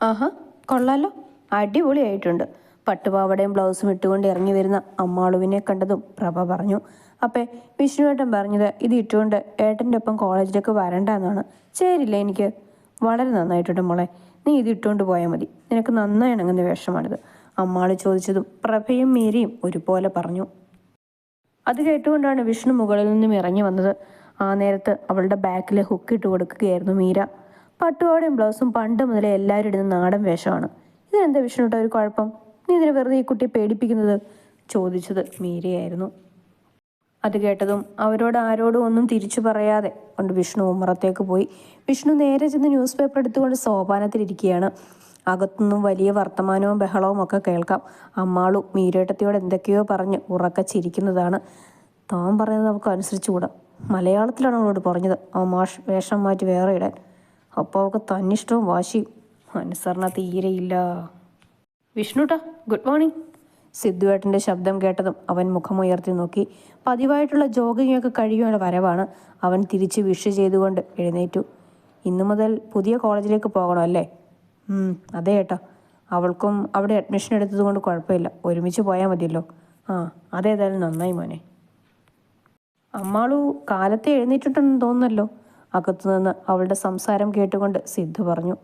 ആഹാ, കൊള്ളാലോ, അടിപൊളിയായിട്ടുണ്ട്. പട്ടുപാവടയും ബ്ലൗസും ഇട്ടുകൊണ്ട് ഇറങ്ങി വരുന്ന അമ്മാളുവിനെ കണ്ടതും പ്രഭ പറഞ്ഞു. അപ്പേ വിഷ്ണുവേട്ടൻ പറഞ്ഞത് ഇത് ഇട്ടുകൊണ്ട് ഏട്ടൻ്റെ ഒപ്പം കോളേജിലേക്ക് വരണ്ട എന്നാണ്. ചേരില്ല എനിക്ക്. വളരെ നന്നായിട്ടുണ്ട് മോളെ, നീ ഇത് ഇട്ടുകൊണ്ട് പോയാൽ മതി. നിനക്ക് നന്നായി ഇണങ്ങുന്ന വേഷമാണിത്. അമ്മാള് ചോദിച്ചതും പ്രഭയും മീരയും ഒരുപോലെ പറഞ്ഞു. അത് കേട്ടുകൊണ്ടാണ് വിഷ്ണു മുകളിൽ നിന്നും ഇറങ്ങി വന്നത്. ആ നേരത്ത് അവളുടെ ബാക്കിൽ ഹുക്കിട്ട് കൊടുക്കുകയായിരുന്നു മീര. പട്ടുപാവടയും ബ്ലൗസും പണ്ട് മുതലേ എല്ലാവരും ഇടുന്ന നാടൻ വേഷമാണ്. ഇതിനെന്താ വിഷ്ണുട്ട ഒരു കുഴപ്പം? നീ ഇതിനെ വെറുതെ ഈ കുട്ടിയെ പേടിപ്പിക്കുന്നത്? ചോദിച്ചത് മീരയായിരുന്നു. അത് കേട്ടതും അവരോട് ആരോടും ഒന്നും തിരിച്ചു പറയാതെ കൊണ്ട് വിഷ്ണു ഉമ്മറത്തേക്ക് പോയി. വിഷ്ണു നേരെ ചെന്ന് ന്യൂസ് പേപ്പർ എടുത്തുകൊണ്ട് സോപാനത്തിലിരിക്കുകയാണ്. അകത്തുനിന്നും വലിയ വർത്തമാനവും ബഹളവും ഒക്കെ കേൾക്കാം. അമ്മാളു മീരേട്ടത്തിയോട് എന്തൊക്കെയോ പറഞ്ഞ് ഉറക്കെ ചിരിക്കുന്നതാണ്. താൻ പറയുന്നത് നമുക്ക് അനുസരിച്ചുകൂടാ. മലയാളത്തിലാണ് അവളോട് പറഞ്ഞത് ആ വേഷം മാറ്റി വേറെ ഇടാൻ. അപ്പോൾ അവൾക്ക് തന്നിഷ്ടവും വാശിയും. അനുസരണ തീരെയില്ല. വിഷ്ണുട്ടാ, ഗുഡ് മോർണിംഗ്. സിദ്ധുവേട്ടൻ്റെ ശബ്ദം കേട്ടതും അവൻ മുഖമുയർത്തി നോക്കി. പതിവായിട്ടുള്ള ജോഗിങ് ഒക്കെ കഴിയുന്ന വരവാണ്. അവൻ തിരിച്ച് വിഷ് ചെയ്തുകൊണ്ട് എഴുന്നേറ്റു. ഇന്നു മുതൽ പുതിയ കോളേജിലേക്ക് പോകണം അല്ലേ? അതെ ഏട്ടാ. അവൾക്കും അവിടെ അഡ്മിഷൻ എടുത്തത് കൊണ്ട് കുഴപ്പമില്ല. ഒരുമിച്ച് പോയാൽ മതിയല്ലോ. ആ, അതേതായാലും നന്നായി മോനെ. അമ്മാളു കാലത്തെ എഴുന്നേറ്റിട്ടുണ്ടെന്ന് തോന്നുന്നല്ലോ. അകത്തുനിന്ന് അവളുടെ സംസാരം കേട്ടുകൊണ്ട് സിദ്ധു പറഞ്ഞു.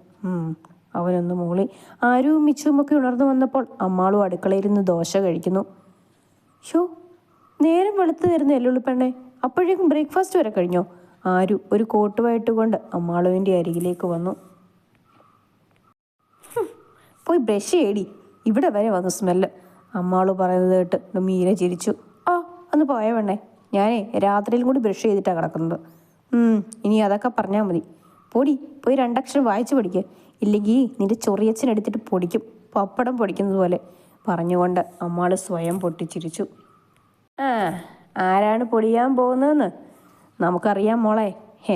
അവനൊന്ന് മൂളി. ആരും മിച്ചുമൊക്കെ ഉണർന്നു വന്നപ്പോൾ അമ്മാളു അടുക്കളയിരുന്ന് ദോശ കഴിക്കുന്നു. ഷോ, നേരം വെളുത്ത് തരുന്ന എല്ലുള്ളി പെണ്ണെ, അപ്പോഴേക്കും ബ്രേക്ക്ഫാസ്റ്റ് വരെ കഴിഞ്ഞോ? ആരു ഒരു കോട്ടുവായിട്ടുകൊണ്ട് അമ്മാളുവിൻ്റെ അരികിലേക്ക് വന്നു. പോയി ബ്രഷ് ചെയ്യടി, ഇവിടെ വരെ വന്നു സ്മെല്ല്. അമ്മാളു പറയുന്നത് കേട്ട് മീര ചിരിച്ചു. ആ, ഒന്ന് പോയ പെണ്ണേ, ഞാനേ രാത്രിയിലും കൂടി ബ്രഷ് ചെയ്തിട്ടാണ് കിടക്കുന്നത്. ഇനി അതൊക്കെ പറഞ്ഞാൽ മതി. പോയി രണ്ടക്ഷരം വായിച്ചു പഠിക്കുക. ഇല്ലെങ്കിൽ നിന്റെ ചൊറിയച്ചനെടുത്തിട്ട് പൊടിക്കും, പപ്പടം പൊടിക്കുന്നത് പോലെ പറഞ്ഞുകൊണ്ട് അമ്മാള് സ്വയം പൊട്ടിച്ചിരിച്ചു. ആരാണ് പൊടിയാൻ പോകുന്നതെന്ന് നമുക്കറിയാം മോളെ.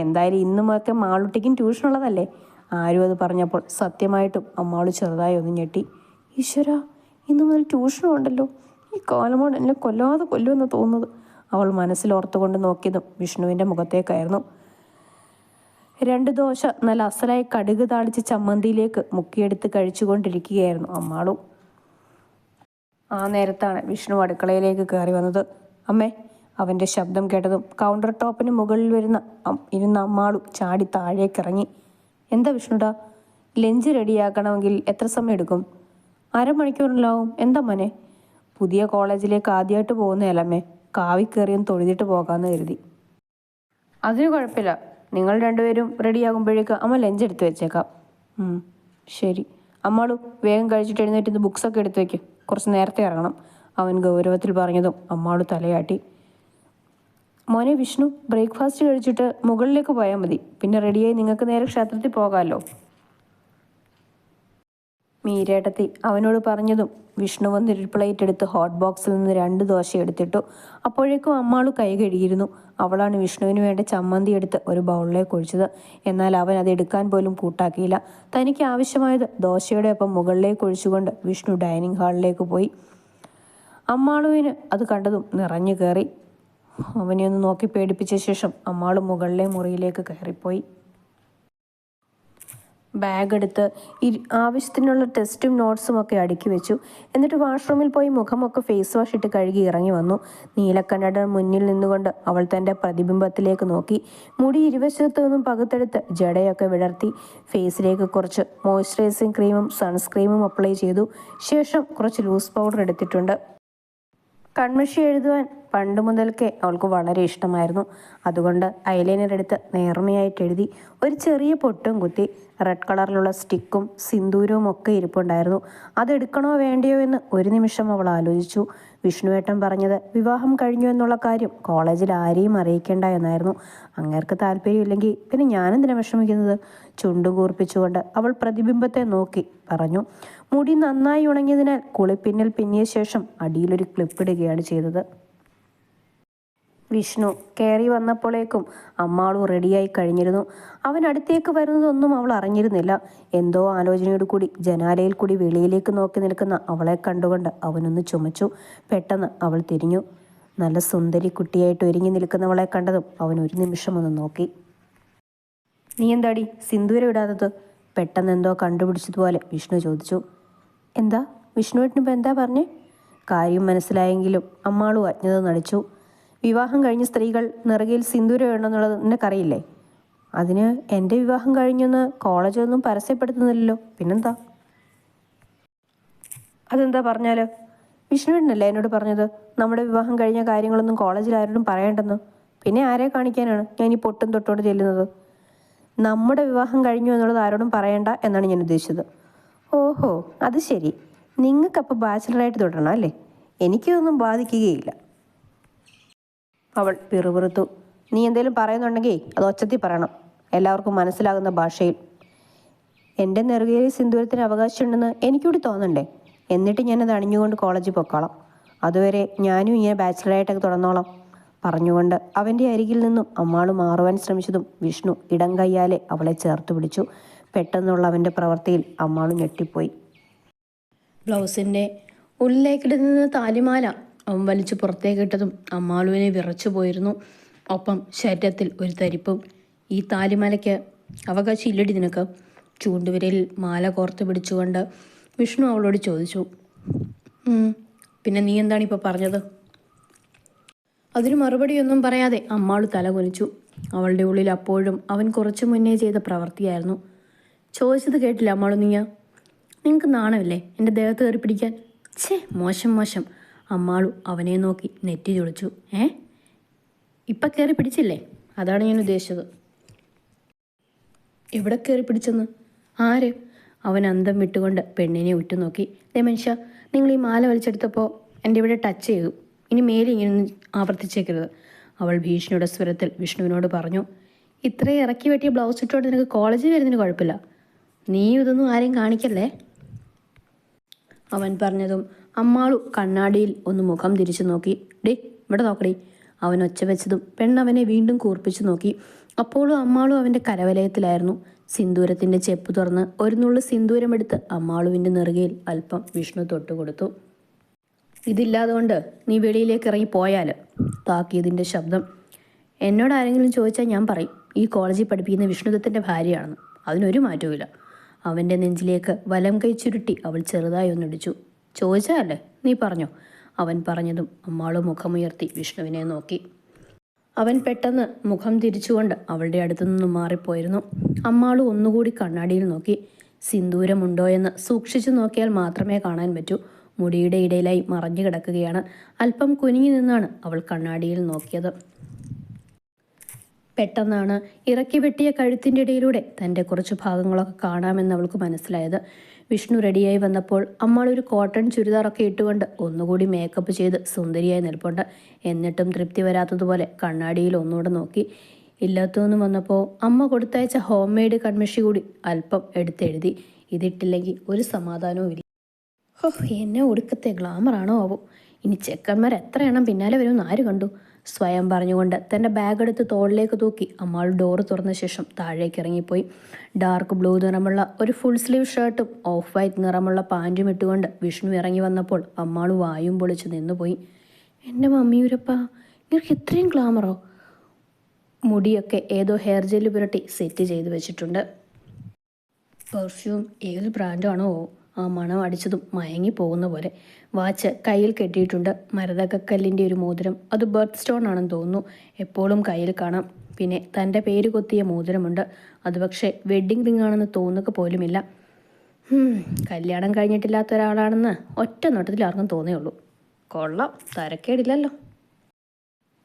എന്തായാലും ഇന്നുമൊക്കെ മാളുട്ടിക്കും ട്യൂഷനുള്ളതല്ലേ? ആരും അത് പറഞ്ഞപ്പോൾ സത്യമായിട്ടും അമ്മാള് ചെറുതായി ഒന്ന് ഞെട്ടി. ഈശ്വര, ഇന്നു മുതൽ ട്യൂഷനും ഉണ്ടല്ലോ. ഈ കാലമോട് എന്നെ കൊല്ലാതെ കൊല്ലുമെന്ന് തോന്നുന്നത്. അവൾ മനസ്സിലോർത്തുകൊണ്ട് നോക്കിയതും വിഷ്ണുവിൻ്റെ മുഖത്തേക്കായിരുന്നു. 2 ദോശ നല്ല അസലായി കടുക് താളിച്ച് ചമ്മന്തിയിലേക്ക് മുക്കിയെടുത്ത് കഴിച്ചുകൊണ്ടിരിക്കുകയായിരുന്നു അമ്മാളു. ആ നേരത്താണ് വിഷ്ണു അടുക്കളയിലേക്ക് കയറി വന്നത്. അമ്മേ, അവൻ്റെ ശബ്ദം കേട്ടതും കൗണ്ടർ ടോപ്പിന് മുകളിൽ ഇരുന്ന അമ്മാളു ചാടി താഴേക്കിറങ്ങി. എന്താ വിഷ്ണുടാ? ലഞ്ച് റെഡിയാക്കണമെങ്കിൽ എത്ര സമയം എടുക്കും? 1/2 മണിക്കൂറിലാവും. എന്താ മോനെ? പുതിയ കോളേജിലേക്ക് ആദ്യമായിട്ട് പോകുന്നതല്ലമ്മേ, കാവി കയറിയൊന്ന് തൊഴുതിട്ട് പോകാമെന്ന് കരുതി. അതിന് കുഴപ്പമില്ല. നിങ്ങൾ രണ്ടുപേരും റെഡിയാകുമ്പോഴേക്ക് അമ്മ ലഞ്ച് എടുത്ത് വെച്ചേക്കാം. ശരി. അമ്മാളു, വേഗം കഴിച്ചിട്ട് എഴുന്നേറ്റ് ഇന്ന് ബുക്സൊക്കെ എടുത്ത് വയ്ക്കും. കുറച്ച് നേരത്തെ ഇറങ്ങണം. അവൻ ഗൗരവത്തിൽ പറഞ്ഞതും അമ്മാളു തലയാട്ടി. മോനെ വിഷ്ണു, ബ്രേക്ക്ഫാസ്റ്റ് കഴിച്ചിട്ട് മുകളിലേക്ക് പോയാൽ മതി. പിന്നെ റെഡിയായി നിങ്ങൾക്ക് നേരെ ക്ഷേത്രത്തിൽ പോകാമല്ലോ. മീരേട്ടത്തി അവനോട് പറഞ്ഞതും വിഷ്ണു വന്ന് ഒരു പ്ലേറ്റ് എടുത്ത് ഹോട്ട് ബോക്സിൽ നിന്ന് 2 ദോശ എടുത്തിട്ടു. അപ്പോഴേക്കും അമ്മാളു കൈ കഴുകിയിരുന്നു. അവളാണ് വിഷ്ണുവിന് വേണ്ട ചമ്മന്തി എടുത്ത് ഒരു ബൗളിലേക്ക് ഒഴിച്ചത്. എന്നാൽ അവൻ അത് എടുക്കാൻ പോലും കൂട്ടാക്കിയില്ല. തനിക്ക് ആവശ്യമായത് ദോശയുടെ ഒപ്പം മുകളിലേക്ക് ഒഴിച്ചുകൊണ്ട് വിഷ്ണു ഡൈനിങ് ഹാളിലേക്ക് പോയി. അമ്മാളുവിന് അത് കണ്ടതും നിറഞ്ഞു കയറി. അവനെ ഒന്ന് നോക്കി പേടിപ്പിച്ച ശേഷം അമ്മാളു മുകളിലെ മുറിയിലേക്ക് കയറിപ്പോയി. ബാഗ് എടുത്ത് ആവശ്യത്തിനുള്ള ടെസ്റ്റും നോട്ട്സും ഒക്കെ അടുക്കി വെച്ചു. എന്നിട്ട് വാഷ്റൂമിൽ പോയി മുഖമൊക്കെ ഫേസ് വാഷ് ഇട്ട് കഴുകി ഇറങ്ങി വന്നു. നീലക്കണ്ണട മുന്നിൽ നിന്നുകൊണ്ട് അവൾ തൻ്റെ പ്രതിബിംബത്തിലേക്ക് നോക്കി. മുടി ഇരുവശത്തു നിന്നും പകുത്തെടുത്ത് ജടയൊക്കെ വിടർത്തി. ഫേസിലേക്ക് കുറച്ച് മോയ്സ്ചറൈസിങ് ക്രീമും സൺസ്ക്രീമും അപ്ലൈ ചെയ്തു. ശേഷം കുറച്ച് ലൂസ് പൗഡർ എടുത്തിട്ടുണ്ട്. കൺമഷി എഴുതുവാൻ പണ്ട് മുതൽക്കേ അവൾക്ക് വളരെ ഇഷ്ടമായിരുന്നു. അതുകൊണ്ട് ഐലൈനർ എടുത്ത് നേർമയായിട്ട് എഴുതി. ഒരു ചെറിയ പൊട്ടും കുത്തി. റെഡ് കളറിലുള്ള സ്റ്റിക്കും സിന്ദൂരവും ഒക്കെ ഇരിപ്പുണ്ടായിരുന്നു. അതെടുക്കണോ വേണ്ടയോ എന്ന് ഒരു നിമിഷം അവൾ ആലോചിച്ചു. വിഷ്ണുവേട്ടൻ പറഞ്ഞത് വിവാഹം കഴിഞ്ഞു എന്നുള്ള കാര്യം കോളേജിൽ ആരെയും അറിയിക്കേണ്ട എന്നായിരുന്നു. അങ്ങേർക്ക് താല്പര്യമില്ലെങ്കിൽ പിന്നെ ഞാനെന്തിനാ വിഷമിക്കുന്നത്? ചുണ്ടു കൂർപ്പിച്ചുകൊണ്ട് അവൾ പ്രതിബിംബത്തെ നോക്കി പറഞ്ഞു. മുടി നന്നായി ഉണങ്ങിയതിനാൽ കുളിപ്പിന്നിൽ പിന്നിയ ശേഷം അടിയിലൊരു ക്ലിപ്പിടുകയാണ് ചെയ്തത്. വിഷ്ണു കയറി വന്നപ്പോഴേക്കും അമ്മാളു റെഡിയായി കഴിഞ്ഞിരുന്നു. അവൻ അടുത്തേക്ക് വരുന്നതൊന്നും അവൾ അറിഞ്ഞിരുന്നില്ല. എന്തോ ആലോചനയോട് കൂടി ജനാലയിൽ കൂടി വെളിയിലേക്ക് നോക്കി നിൽക്കുന്ന അവളെ കണ്ടുകൊണ്ട് അവനൊന്ന് ചുമച്ചു. പെട്ടെന്ന് അവൾ തിരിഞ്ഞു. നല്ല സുന്ദരി കുട്ടിയായിട്ട് ഒരുങ്ങി നിൽക്കുന്നവളെ കണ്ടതും അവൻ ഒരു നിമിഷം ഒന്ന് നോക്കി. നീ എന്താടി സിന്ദൂരം ഇടാത്തത്? പെട്ടെന്ന് എന്തോ കണ്ടുപിടിച്ചതുപോലെ വിഷ്ണു ചോദിച്ചു. എന്താ? വിഷ്ണുവേട്ടനിപ്പോൾ എന്താ പറഞ്ഞേ? കാര്യം മനസ്സിലായെങ്കിലും അമ്മാളും അജ്ഞത നടിച്ചു. വിവാഹം കഴിഞ്ഞ സ്ത്രീകൾ നെറുകയിൽ സിന്ദൂരം ഇടണമെന്നുള്ളത് നിനക്കറിയില്ലേ? അതിന് എൻ്റെ വിവാഹം കഴിഞ്ഞെന്ന് കോളേജൊന്നും പരസ്യപ്പെടുത്തുന്നില്ലല്ലോ, പിന്നെന്താ? അതെന്താ പറഞ്ഞാൽ? വിഷ്ണുവേട്ടനല്ലേ എന്നോട് പറഞ്ഞത് നമ്മുടെ വിവാഹം കഴിഞ്ഞ കാര്യങ്ങളൊന്നും കോളേജിൽ ആരോടും പറയേണ്ടെന്ന്. പിന്നെ ആരെ കാണിക്കാനാണ് ഞാൻ ഈ പൊട്ടും തൊട്ടോട് ചെല്ലുന്നത്? നമ്മുടെ വിവാഹം കഴിഞ്ഞു എന്നുള്ളത് ആരോടും പറയണ്ട എന്നാണ് ഞാൻ ഉദ്ദേശിച്ചത്. ഓഹോ, അത് ശരി. നിങ്ങൾക്കപ്പോൾ ബാച്ചിലറായിട്ട് തുടരണം അല്ലേ? എനിക്കിതൊന്നും ബാധിക്കുകയില്ല. അവൾ പിറുപിറുത്തു. നീ എന്തേലും പറയുന്നുണ്ടെങ്കിൽ അത് ഒച്ചത്തിൽ പറയണം, എല്ലാവർക്കും മനസ്സിലാകുന്ന ഭാഷയിൽ. എൻ്റെ നെറുകയിൽ സിന്ദൂരത്തിന് അവകാശമുണ്ടെന്ന് എനിക്കൂടി തോന്നണ്ടേ? എന്നിട്ട് ഞാനത് അണിഞ്ഞുകൊണ്ട് കോളേജിൽ പൊക്കോളാം. അതുവരെ ഞാനും ഇങ്ങനെ ബാച്ചിലറായിട്ടൊക്കെ തുടർന്നോളാം. പറഞ്ഞുകൊണ്ട് അവൻ്റെ അരികിൽ നിന്നും അമ്മാള് മാറുവാൻ ശ്രമിച്ചതും വിഷ്ണു ഇടം കയ്യാലെ അവളെ ചേർത്ത് പിടിച്ചു. പെട്ടെന്നുള്ള അവൻ്റെ പ്രവൃത്തിയിൽ അമ്മാളു ഞെട്ടിപ്പോയി. ബ്ലൗസിൻ്റെ ഉള്ളിലേക്കിടുന്ന താലിമാല അവൻ വലിച്ചു പുറത്തേക്കിട്ടതും അമ്മാളുവിനെ വിറച്ചു പോയിരുന്നു. ഒപ്പം ശരീരത്തിൽ ഒരു തരിപ്പും. ഈ താലിമാലയ്ക്ക് അവകാശം ഇല്ലടി നിനക്ക്? ചൂണ്ടുവിരലിൽ മാല കോർത്ത് പിടിച്ചുകൊണ്ട് വിഷ്ണു അവളോട് ചോദിച്ചു. പിന്നെ നീ എന്താണ് ഇപ്പോൾ പറഞ്ഞത്? അതിന് മറുപടിയൊന്നും പറയാതെ അമ്മാളു തലകുനിച്ചു. അവളുടെ ഉള്ളിൽ അപ്പോഴും അവൻ കുറച്ചു മുന്നേ ചെയ്ത പ്രവൃത്തിയായിരുന്നു. ചോദിച്ചത് കേട്ടില്ല അമ്മാളു നീയാ? നിങ്ങൾക്ക് നാണമില്ലേ എൻ്റെ ദേഹത്ത് കയറി പിടിക്കാൻ? മോശം മോശം. അമ്മാളു അവനെ നോക്കി നെറ്റി ചൊളിച്ചു. ഇപ്പം കയറി പിടിച്ചില്ലേ? അതാണ് ഞാൻ ഉദ്ദേശിച്ചത്. എവിടെ കയറി പിടിച്ചെന്ന്? ആര്? അവൻ അന്തം വിട്ടുകൊണ്ട് പെണ്ണിനെ ഉറ്റുനോക്കി. മനുഷ്യ, നിങ്ങൾ ഈ മാല വലിച്ചെടുത്തപ്പോൾ എൻ്റെ ഇവിടെ ടച്ച് ചെയ്തു. ഇനി മേലെ ഇങ്ങനെയൊന്നും ആവർത്തിച്ചേക്കരുത്, അവൾ ഭീഷണിയുടെ സ്വരത്തിൽ വിഷ്ണുവിനോട് പറഞ്ഞു. ഇത്രയും ഇറക്കി വെട്ടിയ ബ്ലൗസ് ഇട്ടോണ്ട് നിനക്ക് കോളേജിൽ വരുന്നതിന് കുഴപ്പമില്ല. നീ ഇതൊന്നും ആരെയും കാണിക്കല്ലേ? അവൻ പറഞ്ഞതും അമ്മാളു കണ്ണാടിയിൽ ഒന്ന് മുഖം തിരിച്ചു നോക്കി. ഡേ ഇവിടെ നോക്കടി. അവൻ ഒച്ച വെച്ചതും പെണ്ണവനെ വീണ്ടും കൂർപ്പിച്ചു നോക്കി. അപ്പോഴും അമ്മാളു അവൻ്റെ കരവലയത്തിലായിരുന്നു. സിന്ദൂരത്തിൻ്റെ ചെപ്പ് തുറന്ന് ഒരു നുള്ളു സിന്ദൂരമെടുത്ത് അമ്മാളുവിൻ്റെ നെറുകയിൽ അല്പം വിഷ്ണു തൊട്ടുകൊടുത്തു. ഇതില്ലാതുകൊണ്ട് നീ വെളിയിലേക്ക് ഇറങ്ങി പോയാൽ. താക്കീതിൻ്റെ ശബ്ദം. എന്നോട് ആരെങ്കിലും ചോദിച്ചാൽ ഞാൻ പറയും ഈ കോളേജിൽ പഠിപ്പിക്കുന്ന വിഷ്ണുദത്തിൻ്റെ ഭാര്യയാണെന്ന്. അതിനൊരു മാറ്റവുമില്ല. അവൻ്റെ നെഞ്ചിലേക്ക് വലം കൈ ചുരുട്ടി അവൾ ചെറുതായി ഒന്നിടിച്ചു. ചോദിച്ചാലേ നീ പറഞ്ഞോ? അവൻ പറഞ്ഞതും അമ്മാളു മുഖമുയർത്തി വിഷ്ണുവിനെ നോക്കി. അവൻ പെട്ടെന്ന് മുഖം തിരിച്ചുകൊണ്ട് അവളുടെ അടുത്തു നിന്നും മാറിപ്പോയിരുന്നു. അമ്മാളു ഒന്നുകൂടി കണ്ണാടിയിൽ നോക്കി. സിന്ദൂരമുണ്ടോ എന്ന് സൂക്ഷിച്ചു നോക്കിയാൽ മാത്രമേ കാണാൻ പറ്റൂ. മുടിയുടെ ഇടയിലായി മറഞ്ഞു കിടക്കുകയാണ്. അല്പം കുനിഞ്ഞു നിന്നാണ് അവൾ കണ്ണാടിയിൽ നോക്കിയത്. പെട്ടെന്നാണ് ഇറക്കി വെട്ടിയ കഴുത്തിൻ്റെ ഇടയിലൂടെ തൻ്റെ കുറച്ച് ഭാഗങ്ങളൊക്കെ കാണാമെന്ന് അവൾക്ക് മനസ്സിലായത്. വിഷ്ണു റെഡിയായി വന്നപ്പോൾ അമ്മാളൊരു കോട്ടൺ ചുരിദാറൊക്കെ ഇട്ടുകൊണ്ട് ഒന്നുകൂടി മേക്കപ്പ് ചെയ്ത് സുന്ദരിയായി നിൽപ്പുണ്ട്. എന്നിട്ടും തൃപ്തി വരാത്തതുപോലെ കണ്ണാടിയിൽ ഒന്നുകൂടെ നോക്കി. ഇല്ലാത്തതൊന്നും വന്നപ്പോൾ അമ്മ കൊടുത്തയച്ച ഹോം മെയ്ഡ് കൺമഷി കൂടി അല്പം എടുത്തെഴുതി. ഇതിട്ടില്ലെങ്കിൽ ഒരു സമാധാനവും ഇല്ല. എന്നെ ഒടുക്കത്തെ ഗ്ലാമറാണോ ആവോ? ഇനി ചെക്കന്മാർ എത്ര എണ്ണം പിന്നാലെ വരുമെന്ന് ആര് കണ്ടു? സ്വയം പറഞ്ഞുകൊണ്ട് തൻ്റെ ബാഗ് എടുത്ത് തോളിലേക്ക് തൂക്കി അമ്മാൾ ഡോറ് തുറന്ന ശേഷം താഴേക്ക് ഇറങ്ങിപ്പോയി. ഡാർക്ക് ബ്ലൂ നിറമുള്ള ഒരു ഫുൾ സ്ലീവ് ഷർട്ടും ഓഫ് വൈറ്റ് നിറമുള്ള പാൻറ്റും ഇട്ടുകൊണ്ട് വിഷ്ണു ഇറങ്ങി വന്നപ്പോൾ അമ്മാൾ വായും പൊളിച്ച് നിന്നുപോയി. എൻ്റെ മമ്മിയൂരപ്പ, ഇവർക്ക് ഇത്രയും ഗ്ലാമറോ? മുടിയൊക്കെ ഏതോ ഹെയർ ജെല്ല് പുരട്ടി സെറ്റ് ചെയ്ത് വെച്ചിട്ടുണ്ട്. പെർഫ്യൂം ഏത് ബ്രാൻഡാണോ? ആ മണം അടിച്ചതും മയങ്ങി പോകുന്ന പോലെ. വാച്ച് കയ്യിൽ കെട്ടിയിട്ടുണ്ട്. മരതകക്കല്ലിൻ്റെ ഒരു മോതിരം, അത് ബർത്ത് സ്റ്റോൺ ആണെന്ന് തോന്നുന്നു. എപ്പോഴും കയ്യിൽ കാണാം. പിന്നെ തൻ്റെ പേര് കൊത്തിയ മോതിരമുണ്ട്. അത് പക്ഷേ വെഡ്ഡിങ് റിംഗ് ആണെന്ന് തോന്നുക പോലുമില്ല. കല്യാണം കഴിഞ്ഞിട്ടില്ലാത്ത ഒരാളാണെന്ന് ഒറ്റ നോട്ടത്തിൽ ആർക്കും തോന്നിയുള്ളൂ. കൊള്ളാം, തരക്കേടില്ലല്ലോ.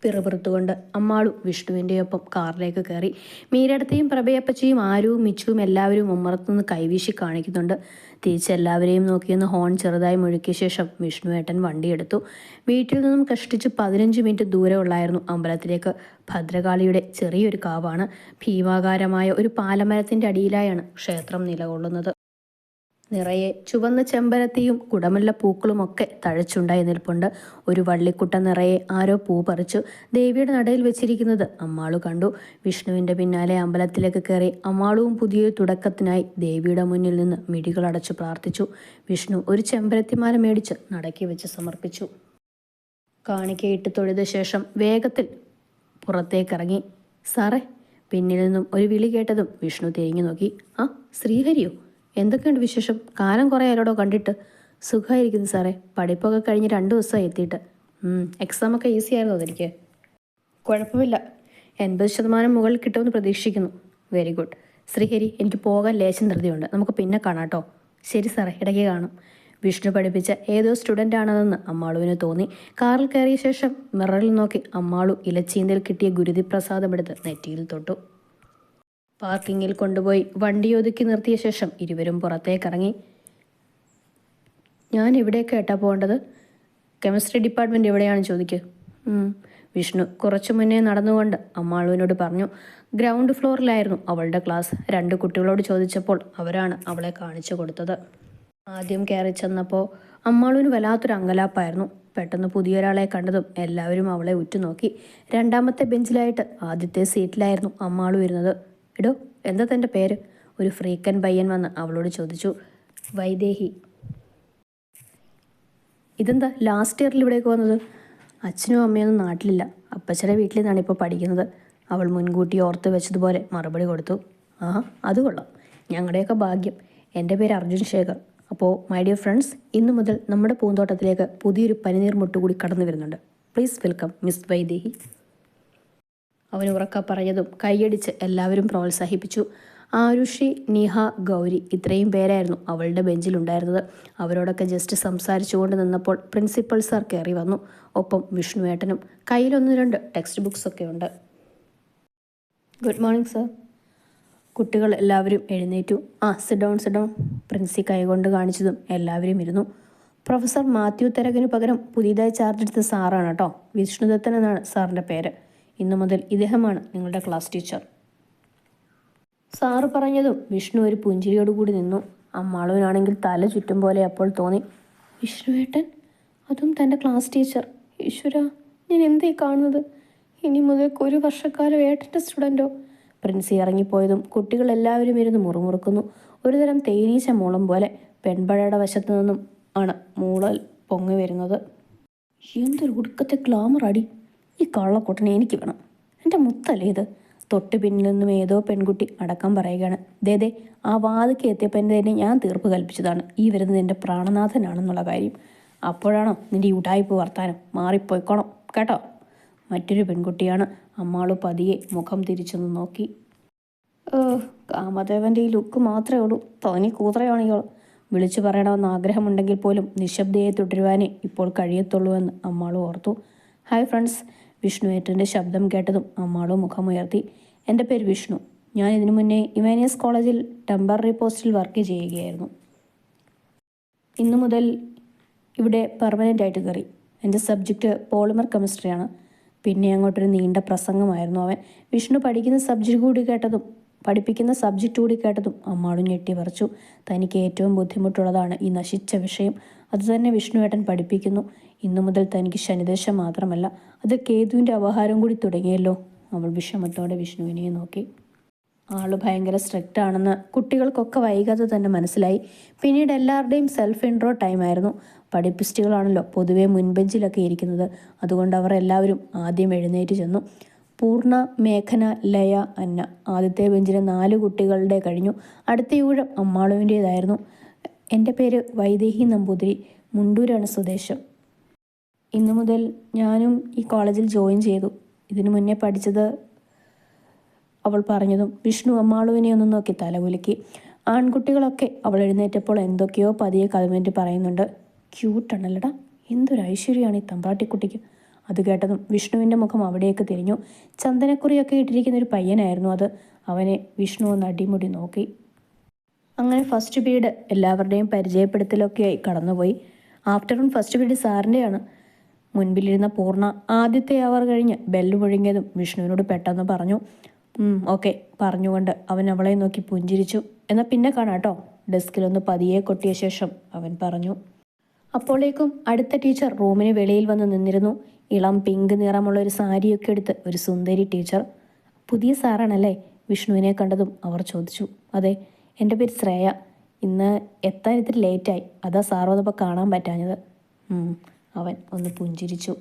പിറുപിറുത്തുകൊണ്ട് അമ്മാളു വിഷ്ണുവിൻ്റെ ഒപ്പം കാറിലേക്ക് കയറി. മീരടത്തെയും പ്രഭയപ്പച്ചയും ആരുവും മിച്ചുവും എല്ലാവരും ഉമ്മറത്തുനിന്ന് കൈവീശി കാണിക്കുന്നുണ്ട്. തിരിച്ചെല്ലാവരെയും നോക്കിയൊന്ന് ഹോൺ ചെറുതായി മുഴുക്കിയ ശേഷം വിഷ്ണുവേട്ടൻ വണ്ടിയെടുത്തു. വീട്ടിൽ നിന്നും കഷ്ടിച്ച് 15 മിനിറ്റ് ദൂരമുള്ളായിരുന്നു അമ്പലത്തിലേക്ക്. ഭദ്രകാളിയുടെ ചെറിയൊരു കാവാണ്. ഭീമാകാരമായ ഒരു പാലമരത്തിൻ്റെ അടിയിലായാണ് ക്ഷേത്രം നിലകൊള്ളുന്നത്. നിറയെ ചുവന്ന ചെമ്പരത്തിയും കുടമുല്ല പൂക്കളുമൊക്കെ തഴച്ചുണ്ടായി നിൽപ്പുണ്ട്. ഒരു വള്ളിക്കുട്ട നിറയെ ആരോ പൂ പറിച്ചു ദേവിയുടെ നടയിൽ വെച്ചിരിക്കുന്നത് അമ്മാളു കണ്ടു. വിഷ്ണുവിൻ്റെ പിന്നാലെ അമ്പലത്തിലേക്ക് കയറി അമ്മാളുവും പുതിയൊരു തുടക്കത്തിനായി ദേവിയുടെ മുന്നിൽ നിന്ന് മിഴികളടച്ചു പ്രാർത്ഥിച്ചു. വിഷ്ണു ഒരു ചെമ്പരത്തിമാല മേടിച്ച് നടക്കി വെച്ച് സമർപ്പിച്ചു. കാണിക്കയിട്ട് തൊഴുത ശേഷം വേഗത്തിൽ പുറത്തേക്കിറങ്ങി. സാറേ, പിന്നിൽ നിന്നും ഒരു വിളി കേട്ടതും വിഷ്ണു തിരിഞ്ഞു നോക്കി. ആ, ശ്രീഹരിയോ? എന്തൊക്കെയുണ്ട് വിശേഷം? കാലം കുറേ ആരോടോ കണ്ടിട്ട്. സുഖമായിരിക്കുന്നു സാറേ. പഠിപ്പൊക്കെ കഴിഞ്ഞ് 2 ദിവസമായി എത്തിയിട്ട്. എക്സാമൊക്കെ ഈസി ആയിരുന്നു അതെനിക്ക്. കുഴപ്പമില്ല. 80% മുകളിൽ കിട്ടുമെന്ന് പ്രതീക്ഷിക്കുന്നു. Very good. ശ്രീഹരി, എനിക്ക് പോകാൻ ലേശം ധൃതിയുണ്ട്. നമുക്ക് പിന്നെ കാണാം കേട്ടോ. ശരി സാറേ, ഇടയ്ക്ക് കാണും. വിഷ്ണു പഠിപ്പിച്ച ഏതോ സ്റ്റുഡൻ്റ് ആണെന്ന് അമ്മാളുവിന് തോന്നി. കാറിൽ കയറിയ ശേഷം മിററിൽ നോക്കി അമ്മാളു ഇലച്ചീന്തയിൽ കിട്ടിയ ഗുരുതിപ്രസാദമെടുത്ത് നെറ്റിയിൽ തൊട്ടു. പാർക്കിങ്ങിൽ കൊണ്ടുപോയി വണ്ടി ഒതുക്കി നിർത്തിയ ശേഷം ഇരുവരും പുറത്തേക്കിറങ്ങി. ഞാൻ എവിടെയൊക്കെ ഏട്ടാ പോകേണ്ടത്? കെമിസ്ട്രി ഡിപ്പാർട്ട്മെൻറ്റ് എവിടെയാണെന്ന് ചോദിക്കുക. വിഷ്ണു കുറച്ചു മുന്നേ നടന്നുകൊണ്ട് അമ്മാളുവിനോട് പറഞ്ഞു. ഗ്രൗണ്ട് ഫ്ലോറിലായിരുന്നു അവളുടെ ക്ലാസ്. 2 കുട്ടികളോട് ചോദിച്ചപ്പോൾ അവരാണ് അവളെ കാണിച്ചു കൊടുത്തത്. ആദ്യം കയറി ചെന്നപ്പോൾ അമ്മാളുവിന് വല്ലാത്തൊരു അങ്കലാപ്പായിരുന്നു. പെട്ടെന്ന് പുതിയൊരാളെ കണ്ടതും എല്ലാവരും അവളെ ഉറ്റുനോക്കി. 2ാമത്തെ ബെഞ്ചിലായിട്ട് ആദ്യത്തെ സീറ്റിലായിരുന്നു അമ്മാളു ഇരുന്നത്. എടോ, എന്താ തൻ്റെ പേര്? ഒരു ഫ്രീക്കൻ പയ്യൻ വന്ന് അവളോട് ചോദിച്ചു. വൈദേഹി. ഇതെന്താ ലാസ്റ്റ് ഇയറിൽ ഇവിടേക്ക് വന്നത്? അച്ഛനും അമ്മയൊന്നും നാട്ടിലില്ല. അപ്പച്ചൻ്റെ വീട്ടിൽ നിന്നാണ് ഇപ്പോൾ പഠിക്കുന്നത്. അവൾ മുൻകൂട്ടി ഓർത്ത് വെച്ചതുപോലെ മറുപടി കൊടുത്തു. അത് കൊള്ളാം. ഞങ്ങളുടെയൊക്കെ ഭാഗ്യം. എൻ്റെ പേര് അർജുൻ ശേഖർ. അപ്പോൾ മൈ ഡിയർ ഫ്രണ്ട്സ്, ഇന്നു മുതൽ നമ്മുടെ പൂന്തോട്ടത്തിലേക്ക് പുതിയൊരു പനിനീർ മുട്ടുകൂടി കടന്നു വരുന്നുണ്ട്. Please welcome miss Vaidehi. അവൻ ഉറക്ക പറഞ്ഞതും കൈയടിച്ച് എല്ലാവരും പ്രോത്സാഹിപ്പിച്ചു. ആരുഷി, നിഹ, ഗൗരി ഇത്രയും പേരായിരുന്നു അവളുടെ ബെഞ്ചിലുണ്ടായിരുന്നത്. അവരോടൊക്കെ ജസ്റ്റ് സംസാരിച്ചുകൊണ്ട് നിന്നപ്പോൾ പ്രിൻസിപ്പൽ സാർ കയറി വന്നു. ഒപ്പം വിഷ്ണുവേട്ടനും. കയ്യിൽ 1-2 ടെക്സ്റ്റ് ബുക്സൊക്കെ ഉണ്ട്. Good morning sir. കുട്ടികൾ എല്ലാവരും എഴുന്നേറ്റു. Sit down. പ്രിൻസി കൈകൊണ്ട് കാണിച്ചതും എല്ലാവരും ഇരുന്നു. പ്രൊഫസർ മാത്യു തെരകിന് പകരം പുതിയതായി ചാർജ് എടുത്ത സാറാണ് കേട്ടോ. വിഷ്ണുദത്തൻ എന്നാണ് സാറിൻ്റെ പേര്. ഇന്നു മുതൽ ഇദ്ദേഹമാണ് നിങ്ങളുടെ ക്ലാസ് ടീച്ചർ. സാറ് പറഞ്ഞതും വിഷ്ണു ഒരു പുഞ്ചിരിയോടുകൂടി നിന്നു. അമ്മാളുവിനാണെങ്കിൽ തല ചുറ്റും പോലെ അപ്പോൾ തോന്നി. വിഷ്ണുവേട്ടൻ, അതും തൻ്റെ ക്ലാസ് ടീച്ചർ. ഈശ്വര, ഞാൻ എന്തേ കാണുന്നത്? ഇനി മുതൽ 1 വർഷക്കാലം ഏട്ടൻ്റെ സ്റ്റുഡൻറ്റോ? പ്രിൻസി ഇറങ്ങിപ്പോയതും കുട്ടികളെല്ലാവരും ഇരുന്ന് മുറുമുറുക്കുന്നു. ഒരുതരം തേനീച്ച മൂളം പോലെ പെൺപഴയുടെ വശത്തു നിന്നും ആണ് മൂളൽ പൊങ്ങി വരുന്നത്. എന്തൊരു ഒടുക്കത്തെ ഗ്ലാമർ അടി! ഈ കള്ളക്കൊട്ടനെ എനിക്ക് വേണം. എൻ്റെ മുത്തല്ലേ ഇത്? തൊട്ട് പിന്നിൽ നിന്നും ഏതോ പെൺകുട്ടി അടക്കം പറയുകയാണ്. ദേ, ആ വാതിക്ക് എത്തിയപ്പോൾ തന്നെ ഞാൻ തീർപ്പ് കൽപ്പിച്ചതാണ് ഈ വരുന്നത് എൻ്റെ പ്രാണനാഥനാണെന്നുള്ള കാര്യം. അപ്പോഴാണോ നിൻ്റെ ഉടായിപ്പ് വർത്താനം? മാറിപ്പോയിക്കോണം കേട്ടോ. മറ്റൊരു പെൺകുട്ടിയാണ്. അമ്മാളു പതിയെ മുഖം തിരിച്ചൊന്ന് നോക്കി. കാമദേവൻ്റെ ഈ ലുക്ക് മാത്രമേ ഉള്ളൂ. തോന്നി കൂത്രയാണികൾ. വിളിച്ചു പറയണമെന്ന് ആഗ്രഹമുണ്ടെങ്കിൽ പോലും നിശബ്ദയെ തുടരുവാനേ ഇപ്പോൾ കഴിയത്തുള്ളൂ എന്ന് അമ്മാളു ഓർത്തു. Hi friends. വിഷ്ണുവേട്ടൻ്റെ ശബ്ദം കേട്ടതും അമ്മാളു മുഖമുയർത്തി. എൻ്റെ പേര് വിഷ്ണു. ഞാൻ ഇതിനു മുന്നേ ഇമാനിയസ് കോളേജിൽ ടെമ്പററി പോസ്റ്റിൽ വർക്ക് ചെയ്യുകയായിരുന്നു. ഇന്നു മുതൽ ഇവിടെ പെർമനൻ്റ് ആയിട്ട് കയറി. എൻ്റെ സബ്ജക്റ്റ് പോളിമർ കെമിസ്ട്രിയാണ്. പിന്നെ അങ്ങോട്ടൊരു നീണ്ട പ്രസംഗമായിരുന്നു അവൻ. വിഷ്ണു പഠിപ്പിക്കുന്ന സബ്ജക്റ്റ് കൂടി കേട്ടതും അമ്മാളു ഞെട്ടി പറിച്ചു. തനിക്ക് ഏറ്റവും ബുദ്ധിമുട്ടുള്ളതാണ് ഈ നശിച്ച വിഷയം. അതുതന്നെ വിഷ്ണുവേട്ടൻ പഠിപ്പിക്കുന്നു. ഇന്നു മുതൽ തനിക്ക് ശനിദശ മാത്രമല്ല, അത് കേതുവിൻ്റെ അപഹാരം കൂടി തുടങ്ങിയല്ലോ. അവൾ വിഷമത്തോടെ വിഷ്ണുവിനെ നോക്കി. ആള് ഭയങ്കര സ്ട്രിക്റ്റ് ആണെന്ന് കുട്ടികൾക്കൊക്കെ വൈകാതെ തന്നെ മനസ്സിലായി. പിന്നീട് എല്ലാവരുടെയും സെൽഫ് ഇൻട്രോ ടൈമായിരുന്നു. പഠിപ്പിസ്റ്റുകളാണല്ലോ പൊതുവെ മുൻബെഞ്ചിലൊക്കെ ഇരിക്കുന്നത്. അതുകൊണ്ട് അവർ എല്ലാവരും ആദ്യം എഴുന്നേറ്റ് ചെന്നു. പൂർണ്ണ, മേഘന, ലയ, അന്ന. ആദ്യത്തെ ബെഞ്ചിലെ 4 കുട്ടികളുടെ കഴിഞ്ഞു. അടുത്ത ഊഴം അമ്മാളുവിൻ്റേതായിരുന്നു. എൻ്റെ പേര് വൈദേഹി നമ്പൂതിരി. മുണ്ടൂരാണ് സ്വദേശം. ഇന്നു മുതൽ ഞാനും ഈ കോളേജിൽ ജോയിൻ ചെയ്തു. ഇതിനു മുന്നേ പഠിച്ചത് അവൾ പറഞ്ഞതും വിഷ്ണു അമ്മാളുവിനെ ഒന്ന് നോക്കി തലകുലുക്കി. ആൺകുട്ടികളൊക്കെ അവൾ എഴുന്നേറ്റപ്പോൾ എന്തൊക്കെയോ പതിയെ കമൻറ്റ് പറയുന്നുണ്ട്. ക്യൂട്ടാണല്ലടാ, എന്തൊരു ഐശ്വര്യമാണ് ഈ തമ്പ്രാട്ടിക്കുട്ടിക്ക്. അത് കേട്ടതും വിഷ്ണുവിൻ്റെ മുഖം അവിടേക്ക് തിരിഞ്ഞു. ചന്ദനക്കുറിയൊക്കെ ഇട്ടിരിക്കുന്ന ഒരു പയ്യനായിരുന്നു അത്. അവനെ വിഷ്ണു ഒന്ന് അടിമുടി നോക്കി. അങ്ങനെ ഫസ്റ്റ് പീരീഡ് എല്ലാവരുടെയും പരിചയപ്പെടുത്തലൊക്കെയായി കടന്നുപോയി. ആഫ്റ്റർനൂൺ ഫസ്റ്റ് പീരീഡ് സാറിൻ്റെയാണ്. മുൻപിലിരുന്ന പൂർണ്ണ ആദ്യത്തെ അവർ കഴിഞ്ഞ് ബെല്ല് മുഴങ്ങിയതും വിഷ്ണുവിനോട് പെട്ടെന്ന് പറഞ്ഞു. ഓക്കെ പറഞ്ഞുകൊണ്ട് അവൻ അവളെ നോക്കി പുഞ്ചിരിച്ചു. എന്നാൽ പിന്നെ കാണാം കേട്ടോ. ഡെസ്കിലൊന്ന് പതിയെ കൊട്ടിയ ശേഷം അവൻ പറഞ്ഞു. അപ്പോഴേക്കും അടുത്ത ടീച്ചർ റൂമിന് വെളിയിൽ വന്ന് നിന്നിരുന്നു. ഇളം പിങ്ക് നിറമുള്ള ഒരു സാരിയൊക്കെ എടുത്ത് ഒരു സുന്ദരി ടീച്ചർ. പുതിയ സാറാണല്ലേ? വിഷ്ണുവിനെ കണ്ടതും അവർ ചോദിച്ചു. അതെ, എൻ്റെ പേര് ശ്രേയ. ഇന്ന് എത്താൻ ഇത്തിരി ലേറ്റായി. അതാ സാർ വന്നപ്പോൾ കാണാൻ പറ്റാഞ്ഞത്. അവൻ ഒന്ന് പുഞ്ചിരിച്ചു.